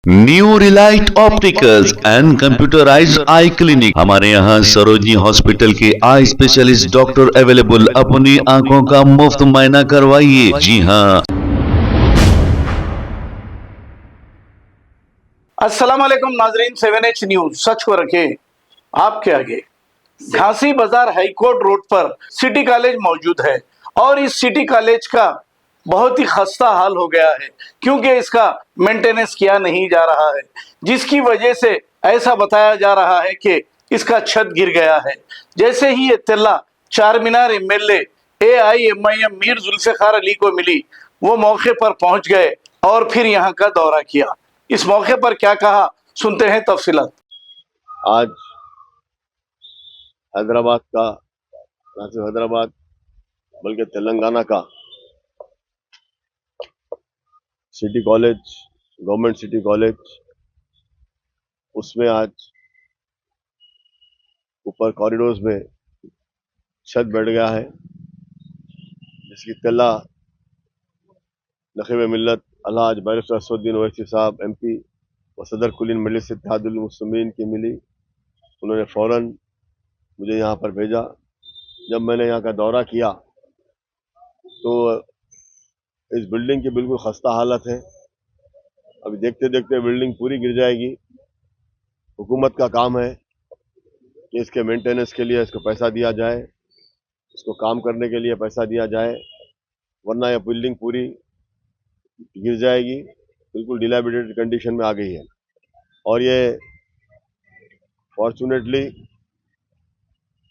New Relight opticals and computerised I clinic. हमारे यहाँ Sarojini hospital के आई स्पेशलिस्ट डॉक्टर अवेलेबल। अपनी आंखों का मुफ्त मुआयना करवाइए। जी हाँ। अस्सलाम वालेकुम नाजरीन, 7H न्यूज सच को रखे आपके आगे। झांसी बाजार हाईकोर्ट रोड पर सिटी कॉलेज मौजूद है और इस सिटी कॉलेज का बहुत ही खस्ता हाल हो गया है क्योंकि इसका मेंटेनेंस किया नहीं जा रहा है, जिसकी वजह से ऐसा बताया जा रहा है कि इसका छत गिर गया है। जैसे ही ये इत्तला चारमीनार एमएलए AIMIM मीर जुल्फिकार अली को मिली, वो मौके पर पहुंच गए और फिर यहाँ का दौरा किया। इस मौके पर क्या कहा, सुनते हैं तफसीलात। आज हैदराबाद का, ना सिर्फ हैदराबाद बल्कि तेलंगाना का city college, government city college, उसमें आज ऊपर कॉरिडोर्स में छत बैठ गया है, जिसकी इत्तला नखीब मिल्लत अलहाज बैरिस्टर असदुद्दीन ओवैसी साहब MP व सदर कुलीन मजलिस इत्तेहादुल मुस्लिमीन की मिली। उन्होंने फ़ौरन मुझे यहाँ पर भेजा। जब मैंने यहाँ का दौरा किया तो इस बिल्डिंग की बिल्कुल खस्ता हालत है। अभी देखते देखते बिल्डिंग पूरी गिर जाएगी। हुकूमत का काम है कि इसके मेंटेनेंस के लिए इसको पैसा दिया जाए, इसको काम करने के लिए पैसा दिया जाए, वरना यह बिल्डिंग पूरी गिर जाएगी। बिल्कुल डिलैपिडेटेड कंडीशन में आ गई है। और ये फॉर्चुनेटली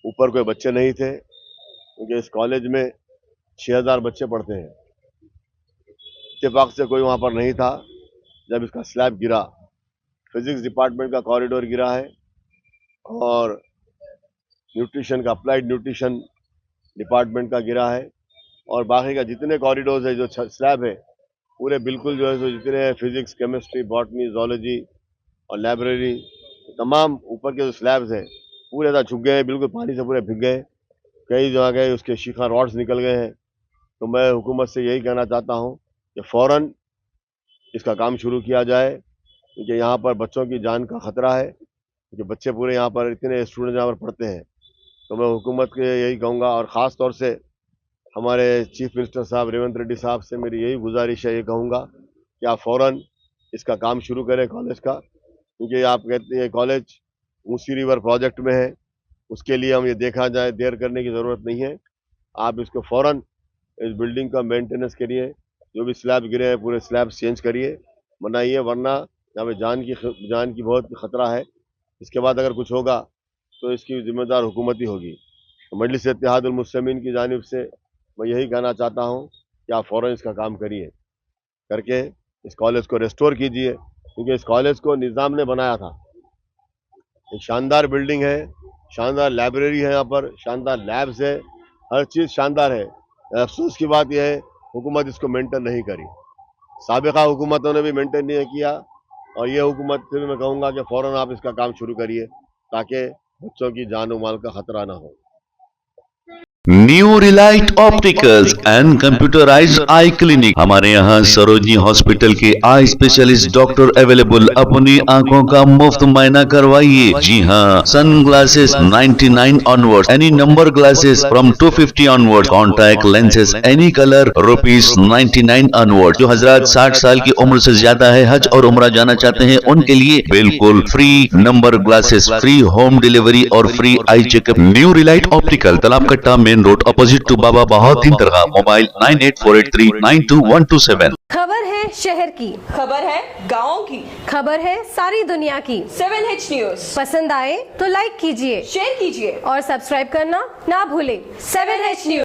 ऊपर कोई बच्चे नहीं थे, क्योंकि इस कॉलेज में 6000 बच्चे पढ़ते हैं। इत्तेफाक से कोई वहाँ पर नहीं था जब इसका स्लैब गिरा। फिजिक्स डिपार्टमेंट का कॉरिडोर गिरा है और न्यूट्रिशन का, अप्लाइड न्यूट्रिशन डिपार्टमेंट का गिरा है, और बाकी का जितने कॉरिडोर्स है, जो स्लैब है पूरे बिल्कुल जो है, जो जितने फिजिक्स, केमिस्ट्री, बॉटनी, जोलॉजी और लाइब्रेरी, तमाम ऊपर के जो स्लैब्स हैं पूरे ज़्यादा झुक गए हैं, बिल्कुल पानी से पूरे भीग गए। कई जगह उसके शिखा रॉड्स निकल गए हैं। तो मैं हुकूमत से यही कहना चाहता हूँ कि फ़ौरन इसका काम शुरू किया जाए, क्योंकि यहाँ पर बच्चों की जान का ख़तरा है। क्योंकि बच्चे पूरे यहाँ पर, इतने स्टूडेंट यहाँ पर पढ़ते हैं। तो मैं हुकूमत के यही कहूँगा, और ख़ास तौर से हमारे चीफ मिनिस्टर साहब रेवंत रेड्डी साहब से मेरी यही गुजारिश है, ये कहूँगा कि आप फ़ौरन इसका काम शुरू करें कॉलेज का। क्योंकि आप कहते हैं कॉलेज मूसी रिवर प्रोजेक्ट में है, उसके लिए हम ये देखा जाए, देर करने की ज़रूरत नहीं है। आप इसको फ़ौरन इस बिल्डिंग का मेंटेनेंस करिए, जो भी स्लैब गिरे हैं पूरे स्लैब चेंज करिए, बनाइए, वरना यहाँ पे जान की बहुत खतरा है। इसके बाद अगर कुछ होगा तो इसकी जिम्मेदार हुकूमत ही होगी। तो मजलिस इत्तेहादुल मुस्लिमीन की जानिब से मैं यही कहना चाहता हूँ कि आप फ़ौरन इसका काम करिए, करके इस कॉलेज को रेस्टोर कीजिए। क्योंकि इस कॉलेज को निज़ाम ने बनाया था। एक शानदार बिल्डिंग है, शानदार लाइब्रेरी है, यहाँ पर शानदार लैब्स है, हर चीज़ शानदार है। अफसोस की बात यह है हुकूमत इसको मेंटेन नहीं करी। साबिका हुकूमतों ने भी मेंटेन नहीं किया, और ये हुकूमत से भी मैं कहूँगा कि फ़ौरन आप इसका काम शुरू करिए, ताकि बच्चों की जान और माल का खतरा ना हो। New Relight opticals and computerised I clinic. हमारे यहाँ सरोजनी हॉस्पिटल के आई स्पेशलिस्ट डॉक्टर अवेलेबल। अपनी आंखों का मुफ्त मुआयना करवाइए। जी हाँ। Sun glasses 99 onward, any number glasses from 250 onward, contact lenses any colour ₹99 onward. जो हजरात 60 साल की उम्र से ज्यादा है, हज और उम्रा जाना चाहते हैं, उनके लिए बिल्कुल free number glasses, free home delivery और free eye checkup. New Relight optical, Talab Katta, main road, opposite to Baba Bahauddin dargah. Mobile 9848392127। खबर है शहर की, खबर है गाँव की, खबर है सारी दुनिया की। 7H न्यूज पसंद आए तो लाइक कीजिए, शेयर कीजिए और सब्सक्राइब करना ना भूलें। 7H news.